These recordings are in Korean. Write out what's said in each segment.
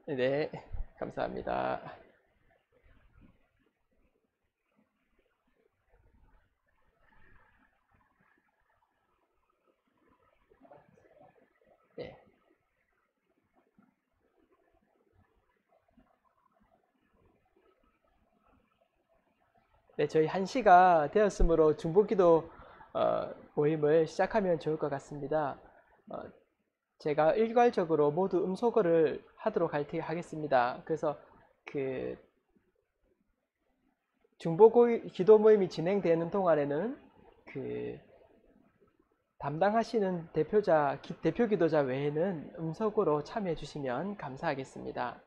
네, 감사합니다. 네. 네, 저희 1시가 되었으므로 중보기도 모임을 시작하면 좋을 것 같습니다. 어, 제가 일괄적으로 모두 음소거를 하도록 하겠습니다. 그래서 그 기도 모임이 진행되는 동안에는 그 담당하시는 대표 기도자 외에는 음소거로 참여해 주시면 감사하겠습니다.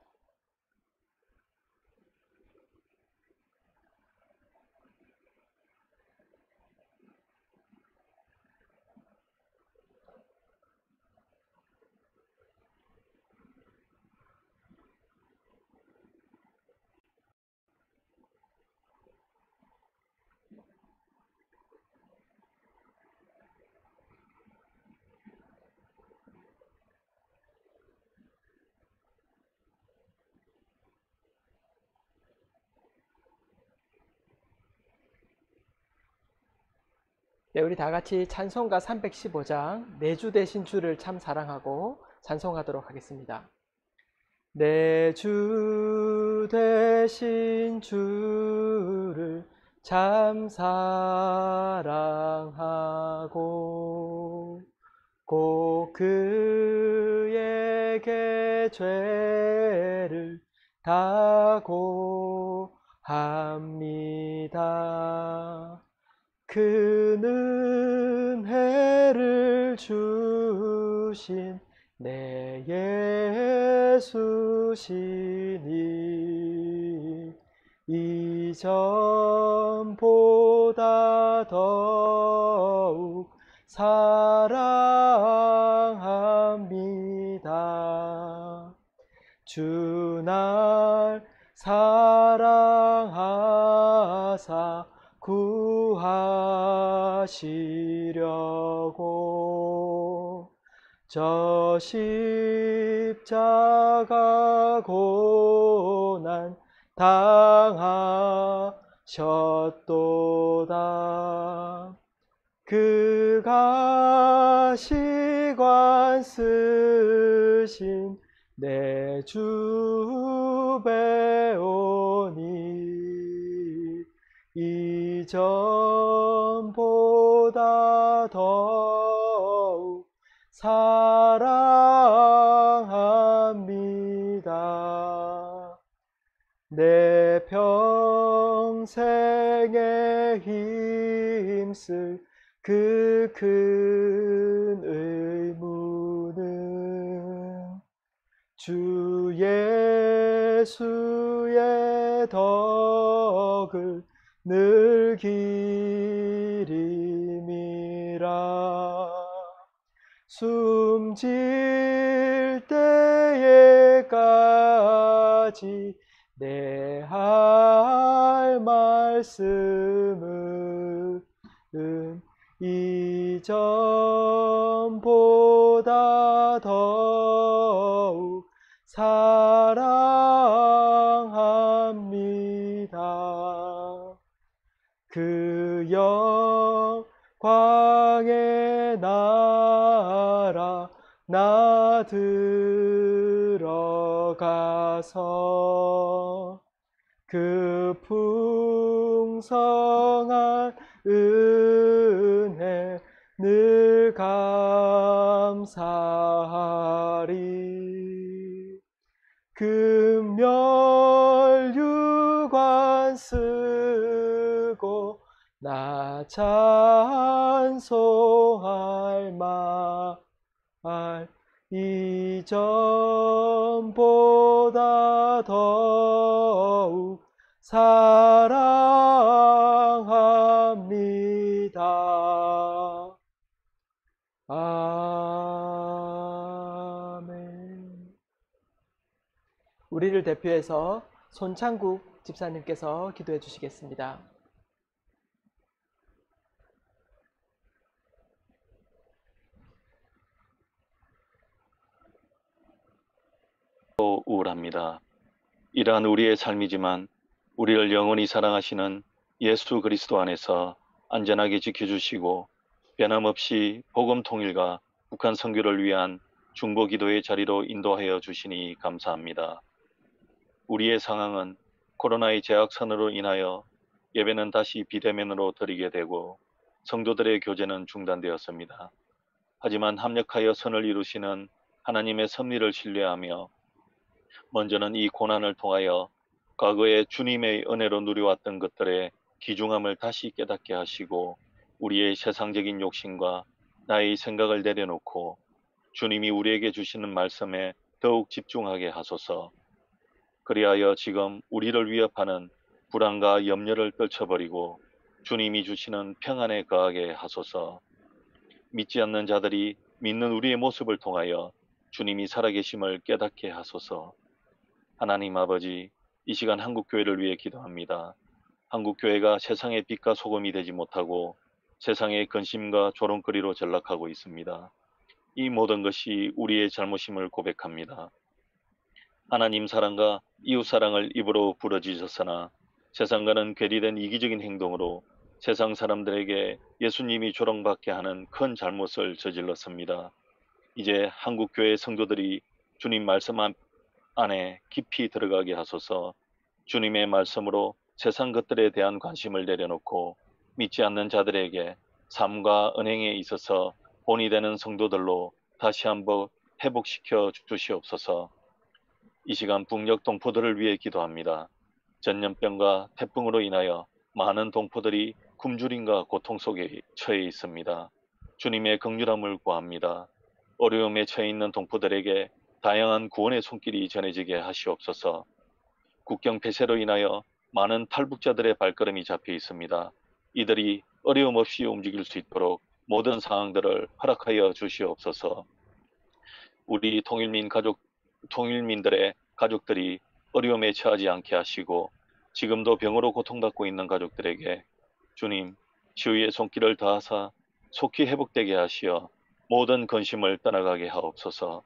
네, 우리 다 같이 찬송가 315장 내 주 대신 주를 참 사랑하고 찬송하도록 하겠습니다. 내 주 대신 주를 참 사랑하고 꼭 그에게 죄를 다 고합니다. 그 은혜를 주신 내 예수시니 이전보다 더욱 사랑합니다. 주 날 사랑하사 구하시려고 저 십자가 고난 당하셨도다. 그가 시관 쓰신 내 주 배우니 이전보다 더욱 사랑합니다. 내 평생에 힘쓸 그 큰 의무는 주 예수의 덕을 늘 기림이라. 숨질 때에까지 내 할 말씀은 이전보다 더욱 사랑합니다. 그 영광의 나라 나 들어가서 그 풍성한 은혜 늘 감사하리. 금멸유관 쓰고 나 찬송할 말 이전보다 더욱 사랑합니다. 아멘. 우리를 대표해서 손창국 집사님께서 기도해 주시겠습니다. 우울합니다. 이러한 우리의 삶이지만 우리를 영원히 사랑하시는 예수 그리스도 안에서 안전하게 지켜주시고 변함없이 복음 통일과 북한 선교를 위한 중보 기도의 자리로 인도하여 주시니 감사합니다. 우리의 상황은 코로나의 재확산으로 인하여 예배는 다시 비대면으로 드리게 되고 성도들의 교제는 중단되었습니다. 하지만 합력하여 선을 이루시는 하나님의 섭리를 신뢰하며 먼저는 이 고난을 통하여 과거에 주님의 은혜로 누려왔던 것들의 귀중함을 다시 깨닫게 하시고 우리의 세상적인 욕심과 나의 생각을 내려놓고 주님이 우리에게 주시는 말씀에 더욱 집중하게 하소서. 그리하여 지금 우리를 위협하는 불안과 염려를 떨쳐버리고 주님이 주시는 평안에 거하게 하소서. 믿지 않는 자들이 믿는 우리의 모습을 통하여 주님이 살아계심을 깨닫게 하소서. 하나님 아버지, 이 시간 한국교회를 위해 기도합니다. 한국교회가 세상의 빛과 소금이 되지 못하고 세상의 근심과 조롱거리로 전락하고 있습니다. 이 모든 것이 우리의 잘못임을 고백합니다. 하나님 사랑과 이웃 사랑을 입으로 부러지셨으나 세상과는 괴리된 이기적인 행동으로 세상 사람들에게 예수님이 조롱받게 하는 큰 잘못을 저질렀습니다. 이제 한국교회 성도들이 주님 말씀 안에 깊이 들어가게 하소서. 주님의 말씀으로 세상 것들에 대한 관심을 내려놓고 믿지 않는 자들에게 삶과 은행에 있어서 본이 되는 성도들로 다시 한번 회복시켜 주시옵소서. 이 시간 북녘 동포들을 위해 기도합니다. 전염병과 태풍으로 인하여 많은 동포들이 굶주림과 고통 속에 처해 있습니다. 주님의 긍휼함을 구합니다. 어려움에 처해 있는 동포들에게 다양한 구원의 손길이 전해지게 하시옵소서. 국경 폐쇄로 인하여 많은 탈북자들의 발걸음이 잡혀 있습니다. 이들이 어려움 없이 움직일 수 있도록 모든 상황들을 허락하여 주시옵소서. 우리 통일민들의 가족들이 어려움에 처하지 않게 하시고 지금도 병으로 고통받고 있는 가족들에게 주님 치유의 손길을 다하사 속히 회복되게 하시어 모든 근심을 떠나가게 하옵소서.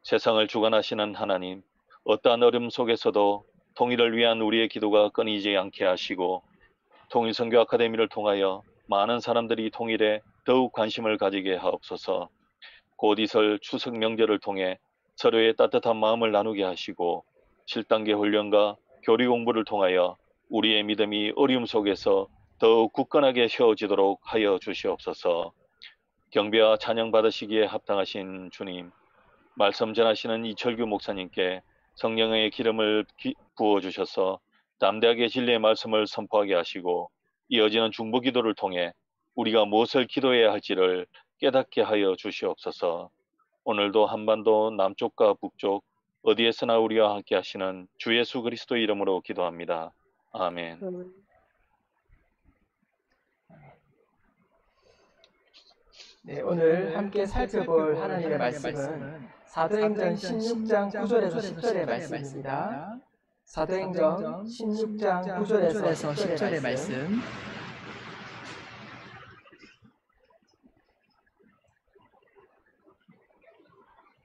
세상을 주관하시는 하나님, 어떠한 어려움 속에서도 통일을 위한 우리의 기도가 끊이지 않게 하시고 통일선교 아카데미를 통하여 많은 사람들이 통일에 더욱 관심을 가지게 하옵소서. 곧 있을 추석 명절을 통해 서로의 따뜻한 마음을 나누게 하시고 7단계 훈련과 교리 공부를 통하여 우리의 믿음이 어려움 속에서 더욱 굳건하게 세워지도록 하여 주시옵소서. 경배와 찬양 받으시기에 합당하신 주님, 말씀 전하시는 이철규 목사님께 성령의 기름을 부어주셔서 담대하게 진리의 말씀을 선포하게 하시고 이어지는 중보 기도를 통해 우리가 무엇을 기도해야 할지를 깨닫게 하여 주시옵소서. 오늘도 한반도 남쪽과 북쪽 어디에서나 우리와 함께 하시는 주 예수 그리스도의 이름으로 기도합니다. 아멘. 네, 오늘 함께 살펴볼 하나님의 말씀은 사도행전 16장 9절에서 10절의 말씀입니다. 사도행전 16장 9절에서 10절의 말씀.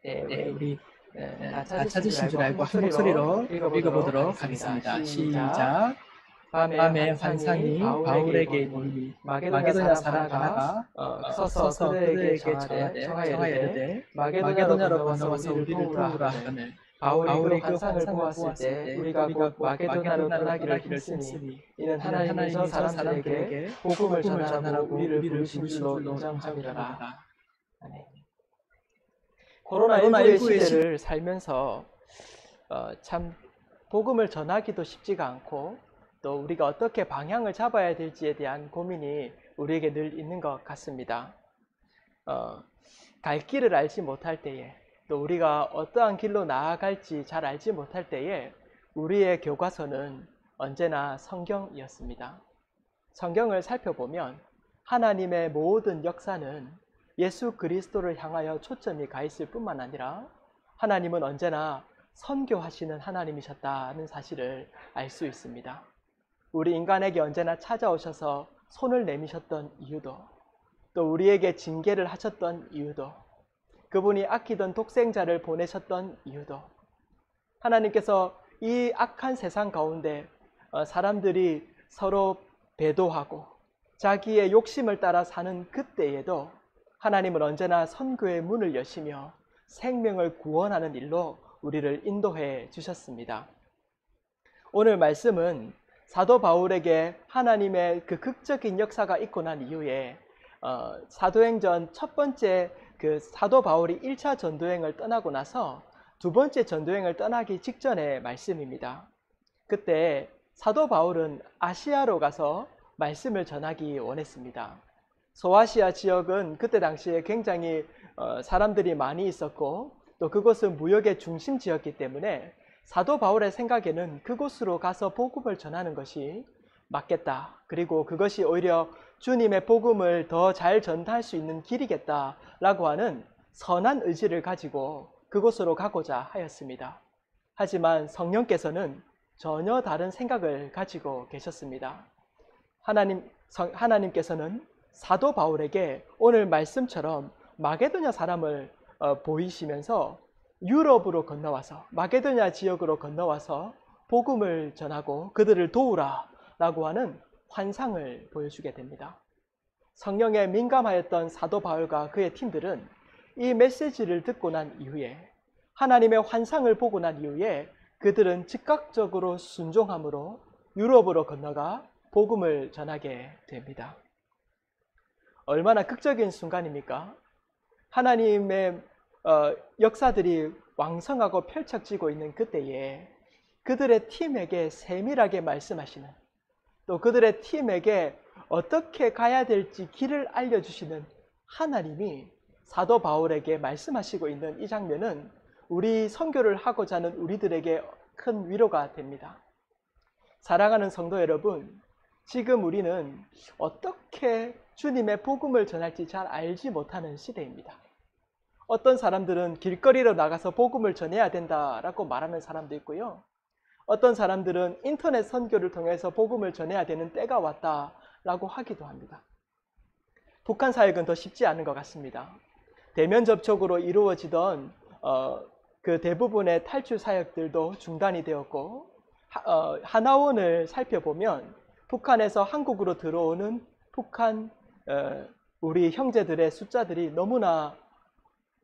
네, 우리 다 찾으신 줄 알고 한 목소리로 읽어보도록 하겠습니다. 시작. 밤에 환상이 바울에게 이르니 마게도냐 사람 하나가 서서 그들에게 청하여 이르되 마게도냐로 건너와서 우리를 도우라 하거늘 바울이 그 환상을 보았을 때 우리가 곧 마게도냐로 떠나기를 힘쓰니 이는 하나님이 저 사람들에게 복음을 전하라고 우리를 부르신 줄로 인정함이라. 코로나19의 시대를 살면서 참 복음을 전하기도 쉽지가 않고 또 우리가 어떻게 방향을 잡아야 될지에 대한 고민이 우리에게 늘 있는 것 같습니다. 갈 길을 알지 못할 때에 또 우리가 어떠한 길로 나아갈지 잘 알지 못할 때에 우리의 교과서는 언제나 성경이었습니다. 성경을 살펴보면 하나님의 모든 역사는 예수 그리스도를 향하여 초점이 가 있을 뿐만 아니라 하나님은 언제나 선교하시는 하나님이셨다는 사실을 알 수 있습니다. 우리 인간에게 언제나 찾아오셔서 손을 내미셨던 이유도 또 우리에게 징계를 하셨던 이유도 그분이 아끼던 독생자를 보내셨던 이유도 하나님께서 이 악한 세상 가운데 사람들이 서로 배도하고 자기의 욕심을 따라 사는 그때에도 하나님은 언제나 선교의 문을 여시며 생명을 구원하는 일로 우리를 인도해 주셨습니다. 오늘 말씀은 사도 바울에게 하나님의 그 극적인 역사가 있고 난 이후에 사도행전 첫 번째 그 사도 바울이 1차 전도행을 떠나고 나서 두 번째 전도행을 떠나기 직전의 말씀입니다. 그때 사도 바울은 아시아로 가서 말씀을 전하기 원했습니다. 소아시아 지역은 그때 당시에 굉장히 사람들이 많이 있었고 또 그곳은 무역의 중심지였기 때문에 사도 바울의 생각에는 그곳으로 가서 복음을 전하는 것이 맞겠다. 그리고 그것이 오히려 주님의 복음을 더 잘 전할 수 있는 길이겠다라고 하는 선한 의지를 가지고 그곳으로 가고자 하였습니다. 하지만 성령께서는 전혀 다른 생각을 가지고 계셨습니다. 하나님께서는 사도 바울에게 오늘 말씀처럼 마게도냐 사람을 보이시면서 유럽으로 건너와서 마게도냐 지역으로 건너와서 복음을 전하고 그들을 도우라 라고 하는 환상을 보여주게 됩니다. 성령에 민감하였던 사도 바울과 그의 팀들은 이 메시지를 듣고 난 이후에 하나님의 환상을 보고 난 이후에 그들은 즉각적으로 순종함으로 유럽으로 건너가 복음을 전하게 됩니다. 얼마나 극적인 순간입니까? 하나님의 역사들이 왕성하고 펼쳐지고 있는 그때에 그들의 팀에게 세밀하게 말씀하시는, 또 그들의 팀에게 어떻게 가야 될지 길을 알려주시는 하나님이 사도 바울에게 말씀하시고 있는 이 장면은 우리 선교를 하고자 하는 우리들에게 큰 위로가 됩니다. 사랑하는 성도 여러분, 지금 우리는 어떻게 주님의 복음을 전할지 잘 알지 못하는 시대입니다. 어떤 사람들은 길거리로 나가서 복음을 전해야 된다라고 말하는 사람도 있고요. 어떤 사람들은 인터넷 선교를 통해서 복음을 전해야 되는 때가 왔다라고 하기도 합니다. 북한 사역은 더 쉽지 않은 것 같습니다. 대면 접촉으로 이루어지던 그 대부분의 탈출 사역들도 중단이 되었고, 하나원을 살펴보면 북한에서 한국으로 들어오는 북한 우리 형제들의 숫자들이 너무나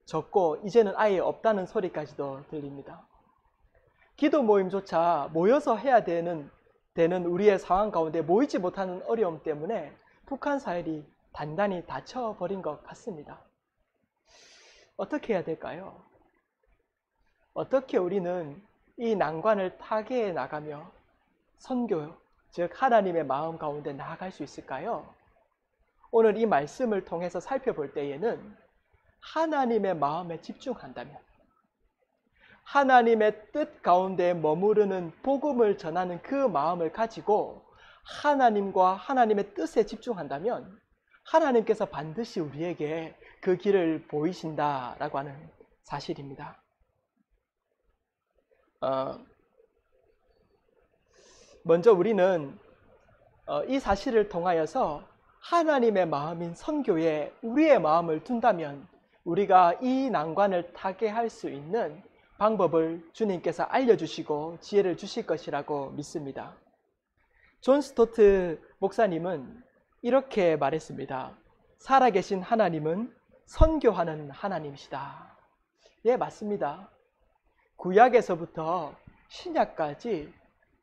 적고 이제는 아예 없다는 소리까지도 들립니다. 기도 모임조차 모여서 해야 되는 우리의 상황 가운데 모이지 못하는 어려움 때문에 북한 사역이 단단히 닫혀버린 것 같습니다. 어떻게 해야 될까요? 어떻게 우리는 이 난관을 타개해 나가며 선교, 즉 하나님의 마음 가운데 나아갈 수 있을까요? 오늘 이 말씀을 통해서 살펴볼 때에는 하나님의 마음에 집중한다면, 하나님의 뜻 가운데 머무르는 복음을 전하는 그 마음을 가지고 하나님과 하나님의 뜻에 집중한다면 하나님께서 반드시 우리에게 그 길을 보이신다라고 하는 사실입니다. 먼저 우리는 이 사실을 통하여서 하나님의 마음인 선교에 우리의 마음을 둔다면 우리가 이 난관을 타개할 수 있는 방법을 주님께서 알려주시고 지혜를 주실 것이라고 믿습니다. 존 스토트 목사님은 이렇게 말했습니다. 살아계신 하나님은 선교하는 하나님이시다. 예, 맞습니다. 구약에서부터 신약까지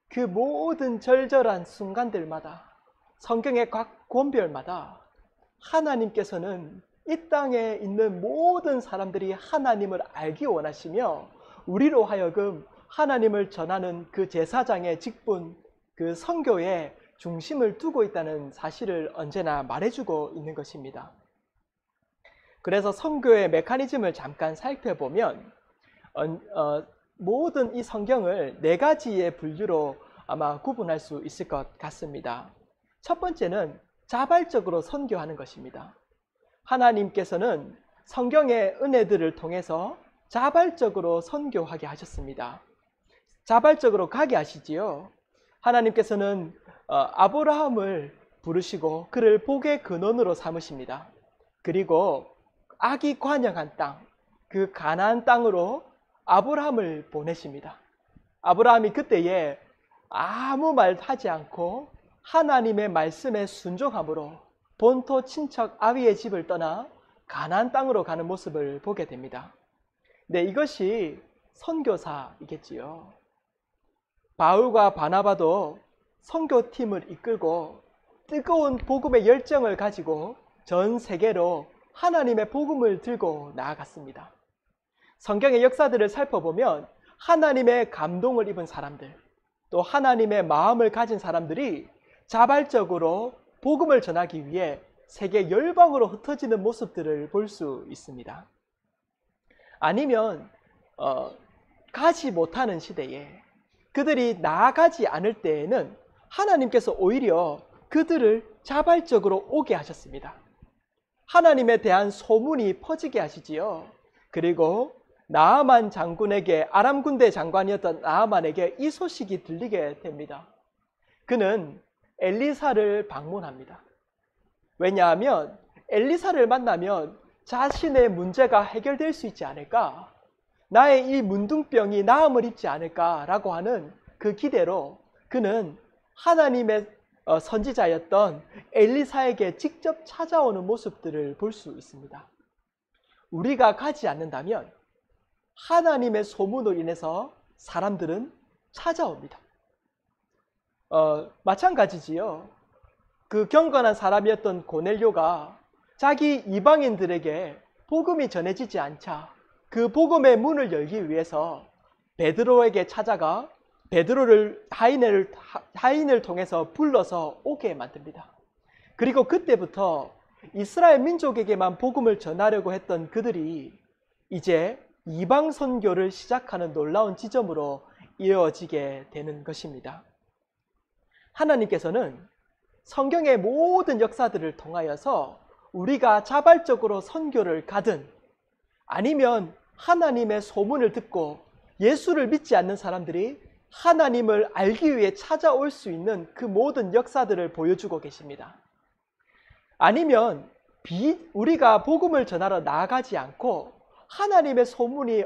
그 모든 절절한 순간들마다 성경의 각 권별마다 하나님께서는 이 땅에 있는 모든 사람들이 하나님을 알기 원하시며 우리로 하여금 하나님을 전하는 그 제사장의 직분, 그 선교에 중심을 두고 있다는 사실을 언제나 말해주고 있는 것입니다. 그래서 선교의 메커니즘을 잠깐 살펴보면 모든 이 성경을 4가지의 분류로 아마 구분할 수 있을 것 같습니다. 첫 번째는 자발적으로 선교하는 것입니다. 하나님께서는 성경의 은혜들을 통해서 자발적으로 선교하게 하셨습니다. 자발적으로 가게 하시지요. 하나님께서는 아브라함을 부르시고 그를 복의 근원으로 삼으십니다. 그리고 악이 관영한 땅, 그 가나안 땅으로 아브라함을 보내십니다. 아브라함이 그때에 아무 말 하지 않고 하나님의 말씀에 순종함으로 본토 친척 아비의 집을 떠나 가나안 땅으로 가는 모습을 보게 됩니다. 네, 이것이 선교사이겠지요. 바울과 바나바도 선교팀을 이끌고 뜨거운 복음의 열정을 가지고 전 세계로 하나님의 복음을 들고 나아갔습니다. 성경의 역사들을 살펴보면 하나님의 감동을 입은 사람들, 또 하나님의 마음을 가진 사람들이 자발적으로 복음을 전하기 위해 세계 열방으로 흩어지는 모습들을 볼 수 있습니다. 아니면 가지 못하는 시대에 그들이 나아가지 않을 때에는 하나님께서 오히려 그들을 자발적으로 오게 하셨습니다. 하나님에 대한 소문이 퍼지게 하시지요. 그리고 나아만 장군에게, 아람 군대 장관이었던 나아만에게 이 소식이 들리게 됩니다. 그는 엘리사를 방문합니다. 왜냐하면 엘리사를 만나면 자신의 문제가 해결될 수 있지 않을까, 나의 이 문둥병이 나음을 입지 않을까라고 하는 그 기대로 그는 하나님의 선지자였던 엘리사에게 직접 찾아오는 모습들을 볼 수 있습니다. 우리가 가지 않는다면 하나님의 소문으로 인해서 사람들은 찾아옵니다. 마찬가지지요. 그 경건한 사람이었던 고넬료가 자기 이방인들에게 복음이 전해지지 않자 그 복음의 문을 열기 위해서 베드로에게 찾아가 베드로를 하인을 통해서 불러서 오게 만듭니다. 그리고 그때부터 이스라엘 민족에게만 복음을 전하려고 했던 그들이 이제 이방 선교를 시작하는 놀라운 지점으로 이어지게 되는 것입니다. 하나님께서는 성경의 모든 역사들을 통하여서 우리가 자발적으로 선교를 가든 아니면 하나님의 소문을 듣고 예수를 믿지 않는 사람들이 하나님을 알기 위해 찾아올 수 있는 그 모든 역사들을 보여주고 계십니다. 아니면 우리가 복음을 전하러 나아가지 않고 하나님의 소문이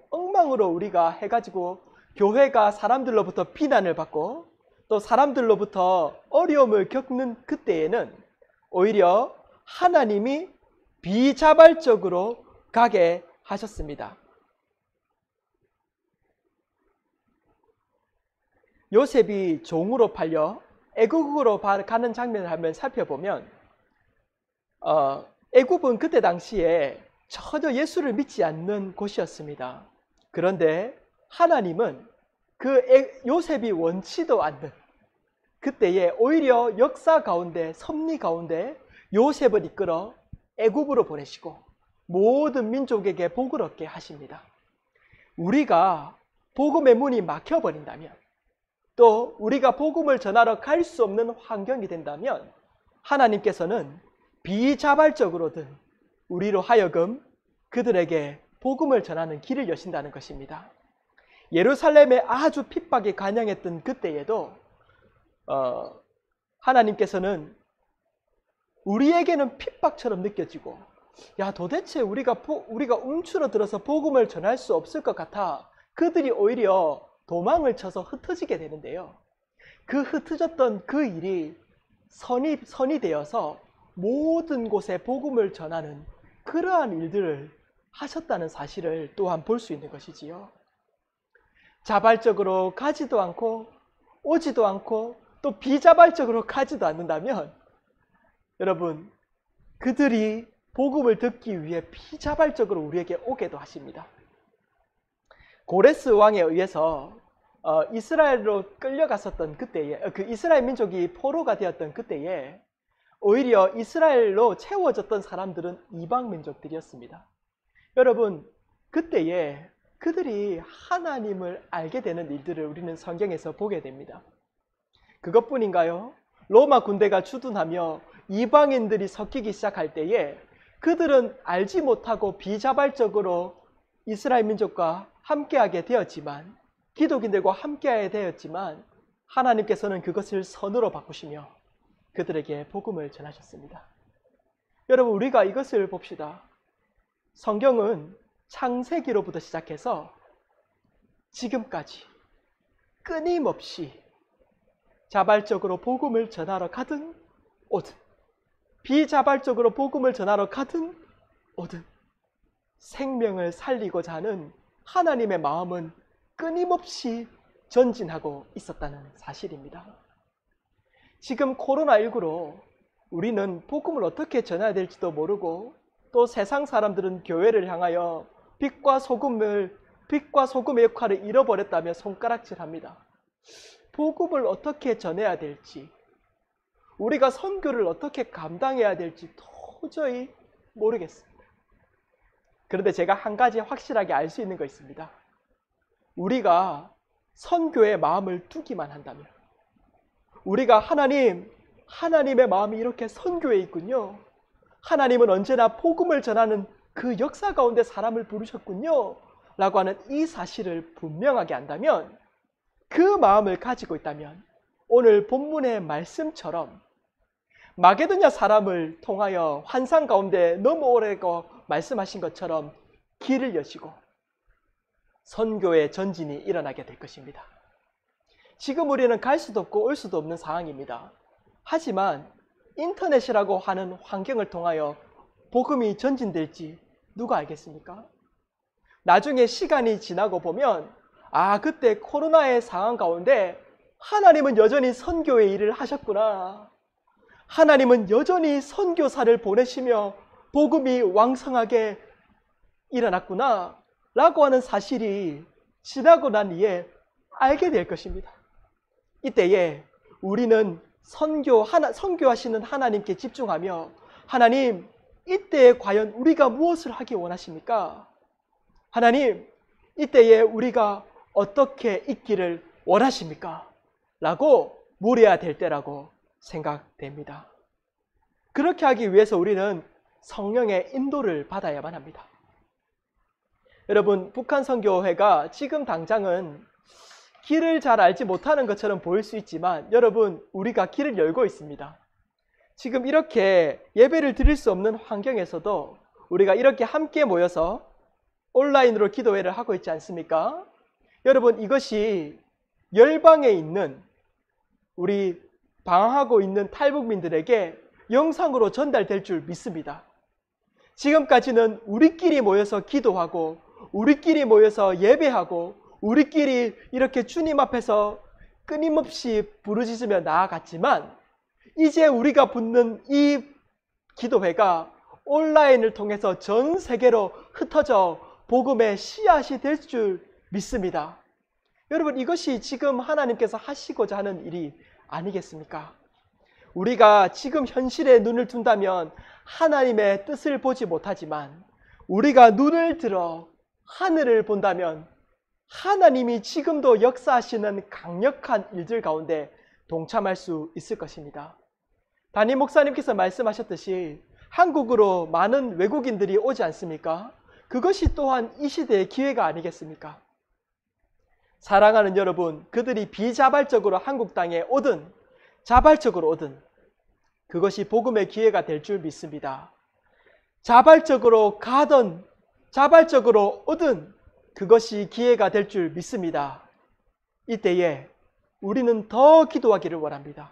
엉망으로 우리가 해가지고 교회가 사람들로부터 비난을 받고 또 사람들로부터 어려움을 겪는 그때에는 오히려 하나님이 비자발적으로 가게 하셨습니다. 요셉이 종으로 팔려 애국으로 가는 장면을 한번 살펴보면 애국은 그때 당시에 전혀 예수를 믿지 않는 곳이었습니다. 그런데 하나님은 그 요셉이 원치도 않는 그때에 오히려 역사 가운데 섭리 가운데 요셉을 이끌어 애굽으로 보내시고 모든 민족에게 복을 얻게 하십니다. 우리가 복음의 문이 막혀버린다면 또 우리가 복음을 전하러 갈 수 없는 환경이 된다면 하나님께서는 비자발적으로든 우리로 하여금 그들에게 복음을 전하는 길을 여신다는 것입니다. 예루살렘에 아주 핍박이 간영했던 그때에도 하나님께서는 우리에게는 핍박처럼 느껴지고 야 도대체 우리가 움츠러들어서 복음을 전할 수 없을 것 같아 그들이 오히려 도망을 쳐서 흩어지게 되는데요. 그 흩어졌던 그 일이 선이 되어서 모든 곳에 복음을 전하는 그러한 일들을 하셨다는 사실을 또한 볼 수 있는 것이지요. 자발적으로 가지도 않고 오지도 않고 또 비자발적으로 가지도 않는다면 여러분 그들이 복음을 듣기 위해 비자발적으로 우리에게 오게도 하십니다. 고레스 왕에 의해서 이스라엘로 끌려갔었던 그때에 그 이스라엘 민족이 포로가 되었던 그때에 오히려 이스라엘로 채워졌던 사람들은 이방 민족들이었습니다. 여러분 그때에 그들이 하나님을 알게 되는 일들을 우리는 성경에서 보게 됩니다. 그것뿐인가요? 로마 군대가 주둔하며 이방인들이 섞이기 시작할 때에 그들은 알지 못하고 비자발적으로 이스라엘 민족과 함께하게 되었지만 기독인들과 함께하게 되었지만 하나님께서는 그것을 선으로 바꾸시며 그들에게 복음을 전하셨습니다. 여러분 우리가 이것을 봅시다. 성경은 창세기로부터 시작해서 지금까지 끊임없이 자발적으로 복음을 전하러 가든 오든, 비자발적으로 복음을 전하러 가든 오든, 생명을 살리고자 하는 하나님의 마음은 끊임없이 전진하고 있었다는 사실입니다. 지금 코로나19로 우리는 복음을 어떻게 전해야 될지도 모르고, 또 세상 사람들은 교회를 향하여 빛과 소금의 역할을 잃어버렸다며 손가락질합니다. 복음을 어떻게 전해야 될지, 우리가 선교를 어떻게 감당해야 될지 도저히 모르겠습니다. 그런데 제가 한 가지 확실하게 알 수 있는 거 있습니다. 우리가 선교의 마음을 두기만 한다면, 우리가 하나님의 마음이 이렇게 선교에 있군요. 하나님은 언제나 복음을 전하는 그 역사 가운데 사람을 부르셨군요. 라고 하는 이 사실을 분명하게 안다면, 그 마음을 가지고 있다면 오늘 본문의 말씀처럼 마게도냐 사람을 통하여 환상 가운데 넘어오라고 말씀하신 것처럼 길을 여시고 선교의 전진이 일어나게 될 것입니다. 지금 우리는 갈 수도 없고 올 수도 없는 상황입니다. 하지만 인터넷이라고 하는 환경을 통하여 복음이 전진될지 누가 알겠습니까? 나중에 시간이 지나고 보면 그때 코로나의 상황 가운데 하나님은 여전히 선교의 일을 하셨구나. 하나님은 여전히 선교사를 보내시며 복음이 왕성하게 일어났구나 라고 하는 사실이 지나고 난 이에 알게 될 것입니다. 이때에 우리는 선교하시는 하나님께 집중하며, 하나님, 이때에 과연 우리가 무엇을 하기 원하십니까? 하나님, 이때에 우리가 어떻게 있기를 원하십니까? 라고 물어야 될 때라고 생각됩니다. 그렇게 하기 위해서 우리는 성령의 인도를 받아야만 합니다. 여러분, 북한 선교회가 지금 당장은 길을 잘 알지 못하는 것처럼 보일 수 있지만, 여러분, 우리가 길을 열고 있습니다. 지금 이렇게 예배를 드릴 수 없는 환경에서도 우리가 이렇게 함께 모여서 온라인으로 기도회를 하고 있지 않습니까? 여러분, 이것이 열방에 있는 우리 방황하고 있는 탈북민들에게 영상으로 전달될 줄 믿습니다. 지금까지는 우리끼리 모여서 기도하고, 우리끼리 모여서 예배하고, 우리끼리 이렇게 주님 앞에서 끊임없이 부르짖으며 나아갔지만, 이제 우리가 붙는 이 기도회가 온라인을 통해서 전 세계로 흩어져 복음의 씨앗이 될 줄 믿습니다. 여러분, 이것이 지금 하나님께서 하시고자 하는 일이 아니겠습니까? 우리가 지금 현실에 눈을 둔다면 하나님의 뜻을 보지 못하지만, 우리가 눈을 들어 하늘을 본다면 하나님이 지금도 역사하시는 강력한 일들 가운데 동참할 수 있을 것입니다. 담임 목사님께서 말씀하셨듯이 한국으로 많은 외국인들이 오지 않습니까? 그것이 또한 이 시대의 기회가 아니겠습니까? 사랑하는 여러분, 그들이 비자발적으로 한국 땅에 오든 자발적으로 오든 그것이 복음의 기회가 될 줄 믿습니다. 자발적으로 가든 자발적으로 오든 그것이 기회가 될 줄 믿습니다. 이때에 우리는 더 기도하기를 원합니다.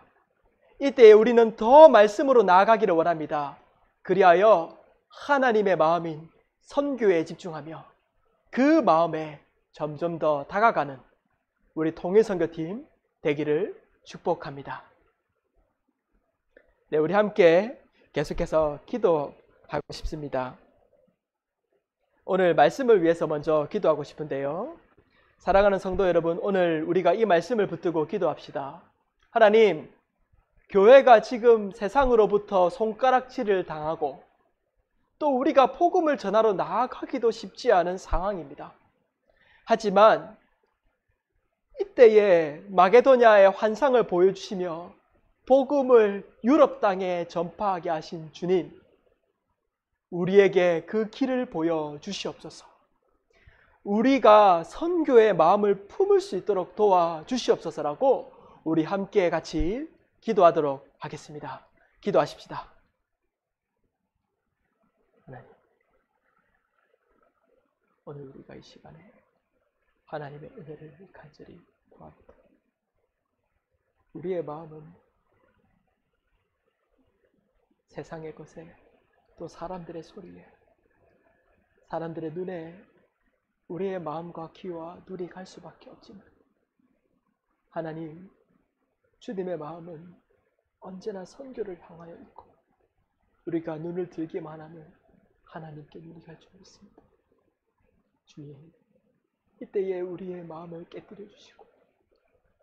이때에 우리는 더 말씀으로 나아가기를 원합니다. 그리하여 하나님의 마음인 선교에 집중하며 그 마음에 점점 더 다가가는 우리 통일선교팀 되기를 축복합니다. 네, 우리 함께 계속해서 기도하고 싶습니다. 오늘 말씀을 위해서 먼저 기도하고 싶은데요. 사랑하는 성도 여러분, 오늘 우리가 이 말씀을 붙들고 기도합시다. 하나님, 교회가 지금 세상으로부터 손가락질을 당하고 또 우리가 복음을 전하러 나아가기도 쉽지 않은 상황입니다. 하지만 이때에 마게도냐의 환상을 보여주시며 복음을 유럽 땅에 전파하게 하신 주님, 우리에게 그 길을 보여주시옵소서. 우리가 선교의 마음을 품을 수 있도록 도와주시옵소서라고 우리 함께 같이 기도하도록 하겠습니다. 기도하십시다. 하나님, 오늘 우리가 이 시간에 하나님의 은혜를 간절히 구합니다. 우리의 마음은 세상의 것에, 또 사람들의 소리에, 사람들의 눈에 우리의 마음과 귀와 눈이 갈 수밖에 없지만, 하나님, 주님의 마음은 언제나 선교를 향하여 있고, 우리가 눈을 들기만 하면 하나님께 눈이 갈 줄 믿습니다. 주님, 이때에 우리의 마음을 깨뜨려 주시고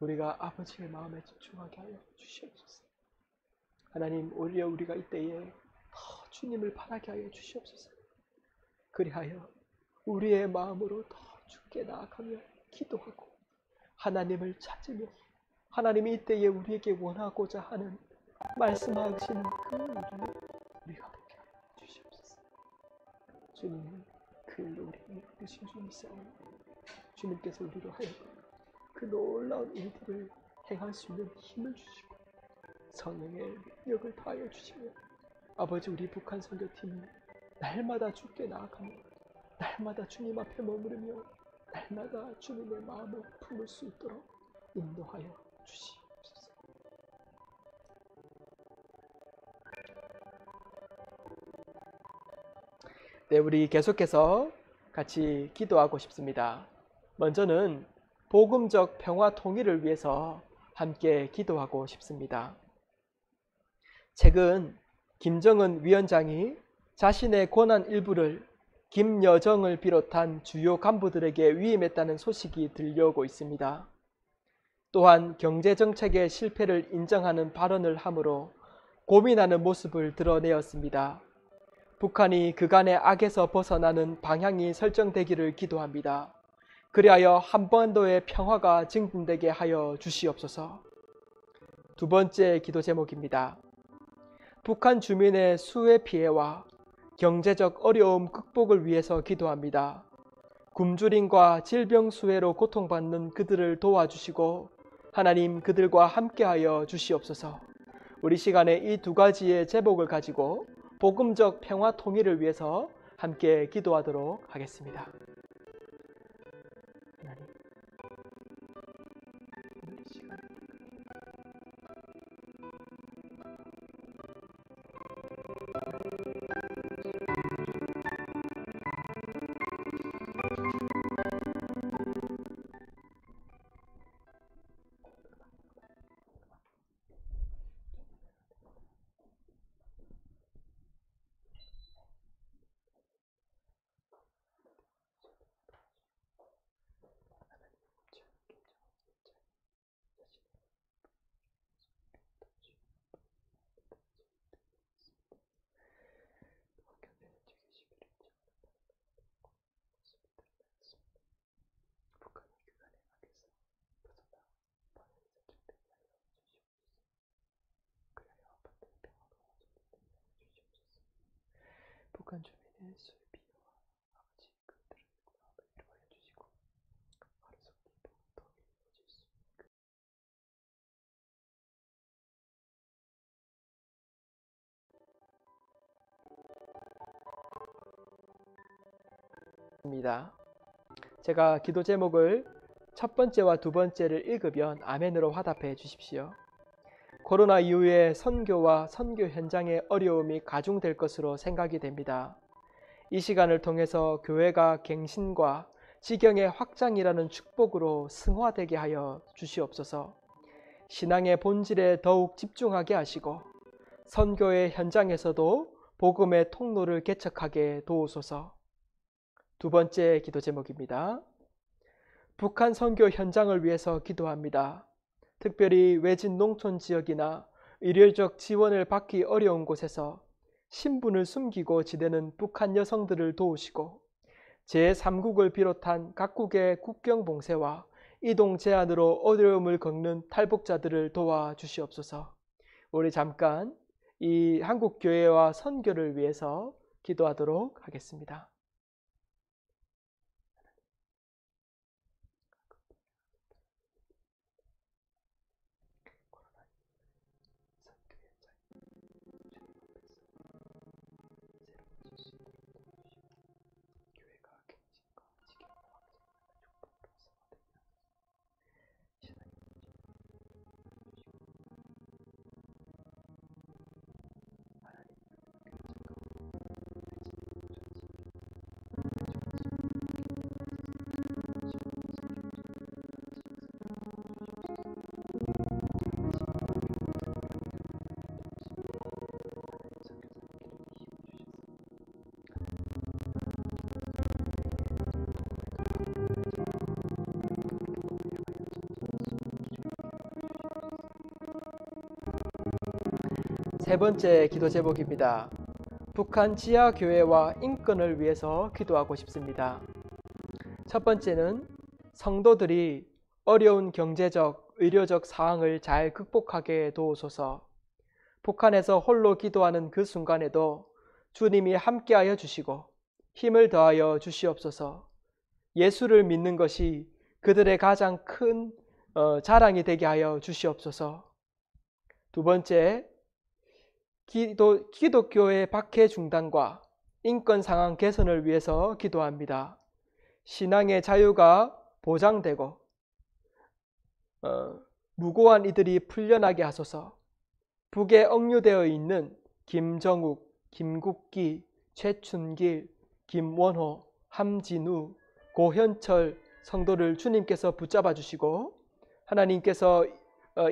우리가 아버지의 마음에 집중하게 하여 주시옵소서. 하나님, 오히려 우리가 이때에 더 주님을 바라게 하여 주시옵소서. 그리하여 우리의 마음으로 더 주께 나아가며 기도하고 하나님을 찾으며, 하나님이 이때에 우리에게 원하고자 하는 말씀하시는 그 일을 우리가 보게 하여 주시옵소서. 주님, 그 우리를 이루신 주님이사오니 주님께서 우리로 하여금 그 놀라운 일들을 행할 수 있는 힘을 주시고 성령의 능력을 다하여 주시며, 아버지, 우리 북한 선교팀이 날마다 주께 나아가며 날마다 주님 앞에 머무르며 날마다 주님의 마음을 품을 수 있도록 인도하여 주시옵소서. 네, 우리 계속해서 같이 기도하고 싶습니다. 먼저는 복음적 평화 통일을 위해서 함께 기도하고 싶습니다. 최근 김정은 위원장이 자신의 권한 일부를 김여정을 비롯한 주요 간부들에게 위임했다는 소식이 들려오고 있습니다. 또한 경제정책의 실패를 인정하는 발언을 함으로 고민하는 모습을 드러내었습니다. 북한이 그간의 악에서 벗어나는 방향이 설정되기를 기도합니다. 그리하여 한반도의 평화가 증진되게 하여 주시옵소서. 두 번째 기도 제목입니다. 북한 주민의 수해 피해와 경제적 어려움 극복을 위해서 기도합니다. 굶주림과 질병 수해로 고통받는 그들을 도와주시고 하나님, 그들과 함께하여 주시옵소서. 우리 시간에 이 두 가지의 제목을 가지고 복음적 평화 통일을 위해서 함께 기도하도록 하겠습니다. 하나님, 오늘 이 시간 북한 주민의 수해 피해와 아버지, 그들의 마음을 위로하여 주시고 하루속히 통일이 이루어질 수 있습니다. 제가 기도 제목을 첫 번째와 두 번째를 읽으면 아멘으로 화답해 주십시오. 코로나 이후에 선교와 선교 현장의 어려움이 가중될 것으로 생각이 됩니다. 이 시간을 통해서 교회가 갱신과 지경의 확장이라는 축복으로 승화되게 하여 주시옵소서. 신앙의 본질에 더욱 집중하게 하시고 선교의 현장에서도 복음의 통로를 개척하게 도우소서. 두 번째 기도 제목입니다. 북한 선교 현장을 위해서 기도합니다. 특별히 외진 농촌 지역이나 의료적 지원을 받기 어려운 곳에서 신분을 숨기고 지내는 북한 여성들을 도우시고 제3국을 비롯한 각국의 국경 봉쇄와 이동 제한으로 어려움을 겪는 탈북자들을 도와주시옵소서. 우리 잠깐 이 한국교회와 선교를 위해서 기도하도록 하겠습니다. 교회가 갱신과 지경의 확장을 축복으로 세 번째 기도 제목입니다. 북한 지하교회와 인권을 위해서 기도하고 싶습니다. 첫 번째는 성도들이 어려운 경제적, 의료적 상황을 잘 극복하게 도우소서. 북한에서 홀로 기도하는 그 순간에도 주님이 함께하여 주시고 힘을 더하여 주시옵소서. 예수를 믿는 것이 그들의 가장 큰 자랑이 되게 하여 주시옵소서. 두 번째, 기독교의 박해 중단과 인권 상황 개선을 위해서 기도합니다. 신앙의 자유가 보장되고 무고한 이들이 풀려나게 하소서. 북에 억류되어 있는 김정욱, 김국기, 최춘길, 김원호, 함진우, 고현철 성도를 주님께서 붙잡아 주시고 하나님께서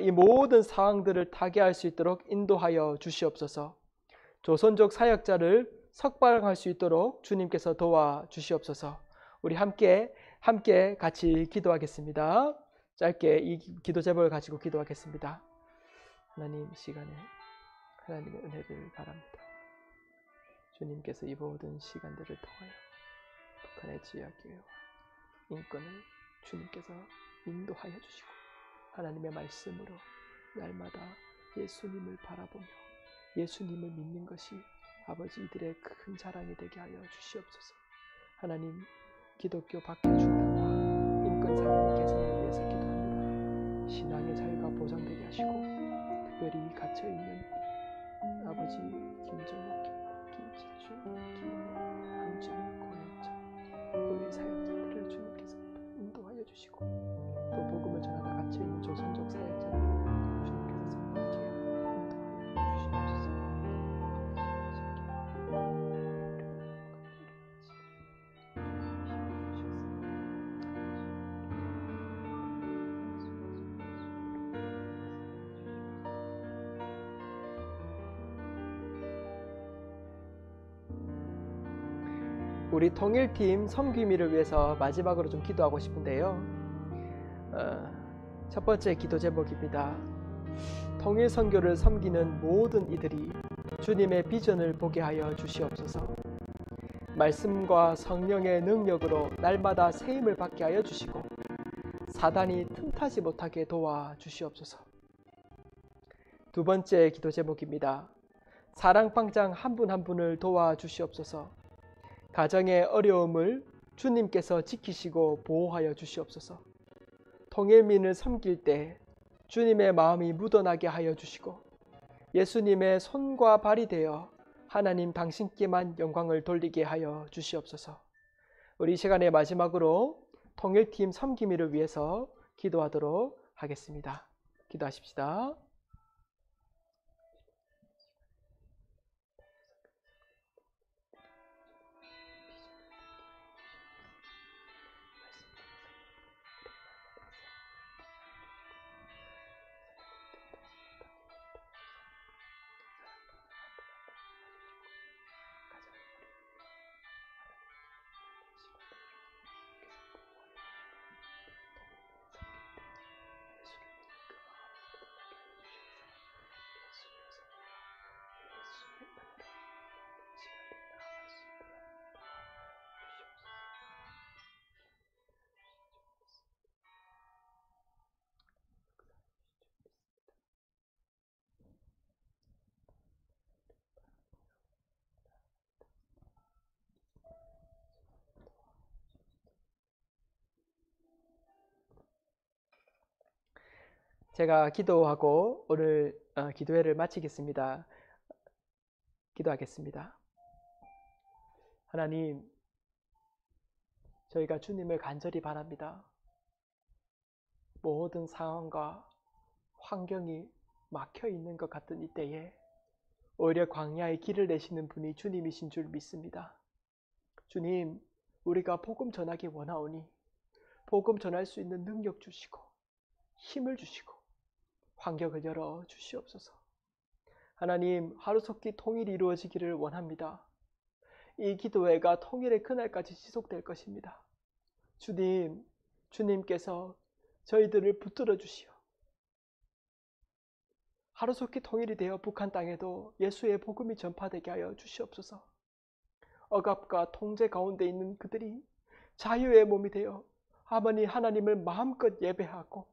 이 모든 상황들을 타개할 수 있도록 인도하여 주시옵소서. 조선족 사역자를 석방할 수 있도록 주님께서 도와 주시옵소서. 우리 함께 같이 기도하겠습니다. 짧게 이 기도 제목을 가지고 기도하겠습니다. 하나님, 시간에 하나님의 은혜를 바랍니다. 주님께서 이 모든 시간들을 통하여 북한의 지하교회와 인권을 주님께서 인도하여 주시고 하나님의 말씀으로 날마다 예수님을 바라보며 예수님을 믿는 것이 아버지 이들의 큰 자랑이 되게 하여 주시옵소서. 하나님, 기독교 박해 중단과 인권 상황의 개선을 위해서 기도합니다. 신앙의 자유가 보장되게 하시고 특별히 갇혀있는 아버지 김정욱, 김지주, 김한준, 고현철 우리 사역자들을 주님께서 인도하여 주시고 또 복음을 전하다 갇혀있는 조선족 사역자들을 주님께서 함께 인도하여 주시옵소서. 우리 통일팀 섬김이를 위해서 마지막으로 좀 기도하고 싶은데요. 첫 번째 기도 제목입니다. 통일 선교를 섬기는 모든 이들이 주님의 비전을 보게 하여 주시옵소서. 말씀과 성령의 능력으로 날마다 새 힘을 받게 하여 주시고 사단이 틈타지 못하게 도와 주시옵소서. 두 번째 기도 제목입니다. 사랑방장 한 분 한 분을 도와 주시옵소서. 가정의 어려움을 주님께서 지키시고 보호하여 주시옵소서. 통일민을 섬길 때 주님의 마음이 묻어나게 하여 주시고 예수님의 손과 발이 되어 하나님 당신께만 영광을 돌리게 하여 주시옵소서. 우리 이 시간의 마지막으로 통일팀 섬김이를 위해서 기도하도록 하겠습니다. 기도하십시다. 제가 기도하고 오늘 기도회를 마치겠습니다. 기도하겠습니다. 하나님, 저희가 주님을 간절히 바랍니다. 모든 상황과 환경이 막혀 있는 것 같은 이때에 오히려 광야에 길을 내시는 분이 주님이신 줄 믿습니다. 주님, 우리가 복음 전하기 원하오니 복음 전할 수 있는 능력 주시고 힘을 주시고 환경을 열어 주시옵소서. 하나님, 하루속히 통일이 이루어지기를 원합니다. 이 기도회가 통일의 그날까지 지속될 것입니다. 주님, 주님께서 저희들을 붙들어 주시어 하루속히 통일이 되어 북한 땅에도 예수의 복음이 전파되게 하여 주시옵소서. 억압과 통제 가운데 있는 그들이 자유의 몸이 되어 아버지 하나님을 마음껏 예배하고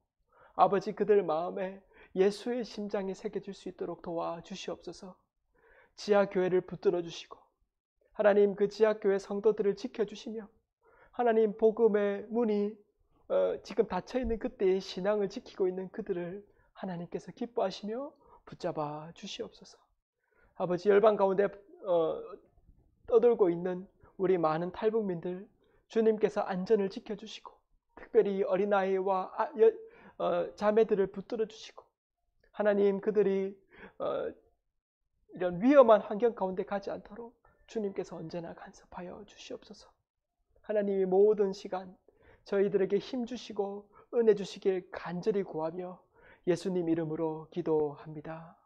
아버지 그들 마음에 예수의 심장이 새겨질 수 있도록 도와주시옵소서. 지하교회를 붙들어 주시고 하나님 그 지하교회 성도들을 지켜주시며 하나님 복음의 문이 지금 닫혀있는 그때의 신앙을 지키고 있는 그들을 하나님께서 기뻐하시며 붙잡아 주시옵소서. 아버지 열방 가운데 떠돌고 있는 우리 많은 탈북민들 주님께서 안전을 지켜주시고 특별히 어린아이와 자매들을 붙들어 주시고 하나님 그들이 이런 위험한 환경 가운데 가지 않도록 주님께서 언제나 간섭하여 주시옵소서. 하나님이 모든 시간 저희들에게 힘 주시고 은혜 주시길 간절히 구하며 예수님 이름으로 기도합니다.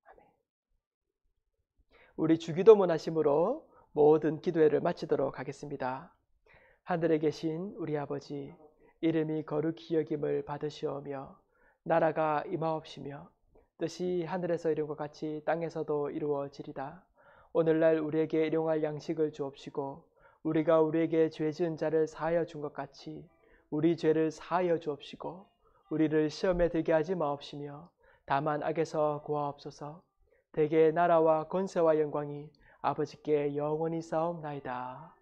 아멘. 우리 주기도문 하심으로 모든 기도회를 마치도록 하겠습니다. 하늘에 계신 우리 아버지, 이름이 거룩히 여김을 받으시오며 나라가 임하옵시며 뜻이 하늘에서 이룬 것 같이 땅에서도 이루어지리다. 오늘날 우리에게 일용할 양식을 주옵시고 우리가 우리에게 죄 지은 자를 사하여 준 것 같이 우리 죄를 사하여 주옵시고 우리를 시험에 들게 하지 마옵시며 다만 악에서 구하옵소서. 대개 나라와 권세와 영광이 아버지께 영원히 싸움나이다.